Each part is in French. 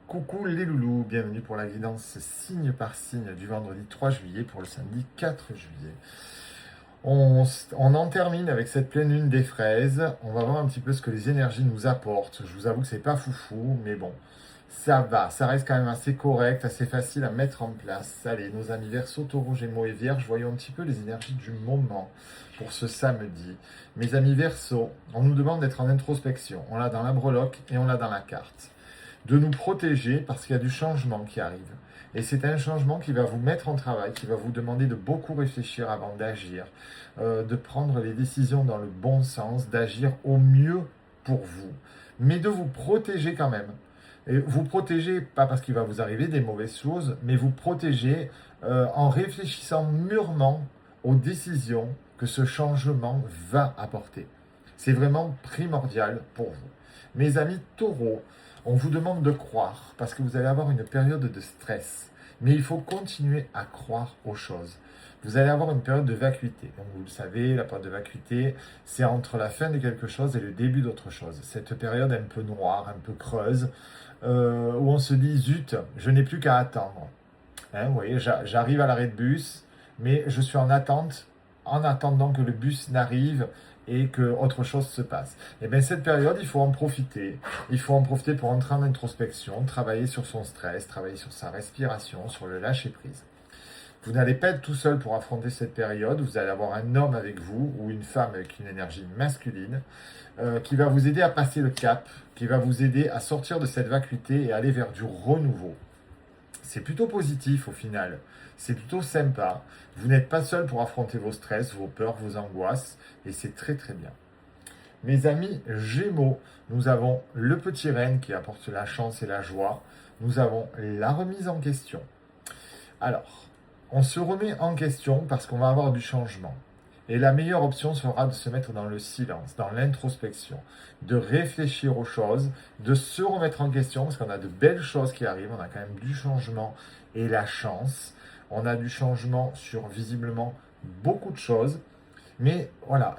Coucou les loulous, bienvenue pour la guidance signe par signe du vendredi 3 juillet pour le samedi 4 juillet. On en termine avec cette pleine lune des fraises. On va voir un petit peu ce que les énergies nous apportent. Je vous avoue que c'est pas foufou, mais bon, ça va. Ça reste quand même assez correct, assez facile à mettre en place. Allez, nos amis Verseau, Taureau, Gémeaux et Vierge, voyons un petit peu les énergies du moment pour ce samedi. Mes amis Verseau, on nous demande d'être en introspection. On l'a dans la breloque et on l'a dans la carte. De nous protéger parce qu'il y a du changement qui arrive. Et c'est un changement qui va vous mettre en travail, qui va vous demander de beaucoup réfléchir avant d'agir, de prendre les décisions dans le bon sens, d'agir au mieux pour vous, mais de vous protéger quand même. Et vous protéger, pas parce qu'il va vous arriver des mauvaises choses, mais vous protéger en réfléchissant mûrement aux décisions que ce changement va apporter. C'est vraiment primordial pour vous. Mes amis taureaux, on vous demande de croire parce que vous allez avoir une période de stress. Mais il faut continuer à croire aux choses. Vous allez avoir une période de vacuité. Donc vous le savez, la période de vacuité, c'est entre la fin de quelque chose et le début d'autre chose. Cette période un peu noire, un peu creuse, où on se dit, zut, je n'ai plus qu'à attendre. Hein, vous voyez, j'arrive à l'arrêt de bus, mais je suis en attendant que le bus n'arrive et que autre chose se passe. Et bien cette période, il faut en profiter. Il faut en profiter pour entrer en introspection, travailler sur son stress, travailler sur sa respiration, sur le lâcher-prise. Vous n'allez pas être tout seul pour affronter cette période. Vous allez avoir un homme avec vous ou une femme avec une énergie masculine qui va vous aider à passer le cap, qui va vous aider à sortir de cette vacuité et aller vers du renouveau. C'est plutôt positif au final. C'est plutôt sympa. Vous n'êtes pas seul pour affronter vos stress, vos peurs, vos angoisses. Et c'est très très bien. Mes amis Gémeaux, nous avons le petit renne qui apporte la chance et la joie. Nous avons la remise en question. Alors, on se remet en question parce qu'on va avoir du changement. Et la meilleure option sera de se mettre dans le silence, dans l'introspection, de réfléchir aux choses, de se remettre en question, parce qu'on a de belles choses qui arrivent, on a quand même du changement et la chance. On a du changement sur visiblement beaucoup de choses. Mais voilà,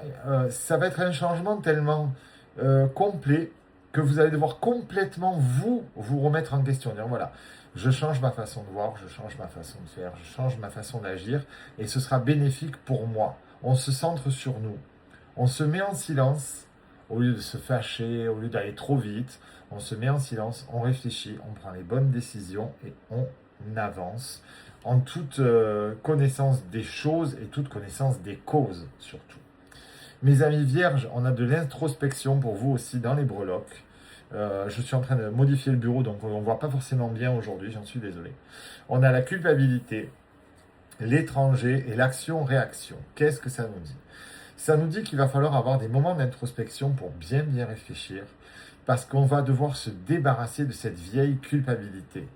ça va être un changement tellement complet que vous allez devoir complètement vous remettre en question. Dire, voilà, je change ma façon de voir, je change ma façon de faire, je change ma façon d'agir et ce sera bénéfique pour moi. On se centre sur nous. On se met en silence au lieu de se fâcher, au lieu d'aller trop vite. On se met en silence, on réfléchit, on prend les bonnes décisions et on avance en toute connaissance des choses et toute connaissance des causes surtout. Mes amis vierges, on a de l'introspection pour vous aussi dans les breloques. Je suis en train de modifier le bureau, donc on ne voit pas forcément bien aujourd'hui, j'en suis désolé. On a la culpabilité, l'étranger et l'action-réaction. Qu'est-ce que ça nous dit? Ça nous dit qu'il va falloir avoir des moments d'introspection pour bien bien réfléchir, parce qu'on va devoir se débarrasser de cette vieille culpabilité.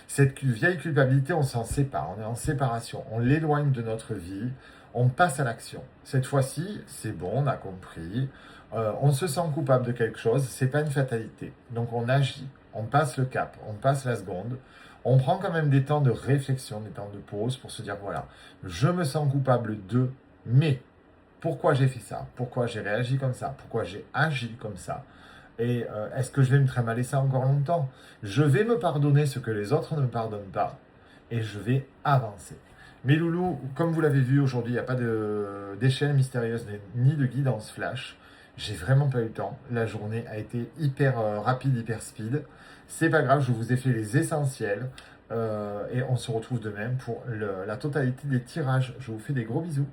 Cette vieille culpabilité, on s'en sépare, on est en séparation, on l'éloigne de notre vie, on passe à l'action. Cette fois-ci, c'est bon, on a compris, on se sent coupable de quelque chose, c'est pas une fatalité. Donc on agit, on passe le cap, on passe la seconde, on prend quand même des temps de réflexion, des temps de pause pour se dire voilà, je me sens coupable de, mais pourquoi j'ai fait ça? Pourquoi j'ai réagi comme ça? Pourquoi j'ai agi comme ça? Et est-ce que je vais me trémaler ça encore longtemps? Je vais me pardonner ce que les autres ne me pardonnent pas. Et je vais avancer. Mes loulous, comme vous l'avez vu aujourd'hui, il n'y a pas d'échelle mystérieuse ni de guidance flash. J'ai vraiment pas eu le temps. La journée a été hyper rapide, hyper speed. C'est pas grave, je vous ai fait les essentiels. Et on se retrouve demain pour la totalité des tirages. Je vous fais des gros bisous.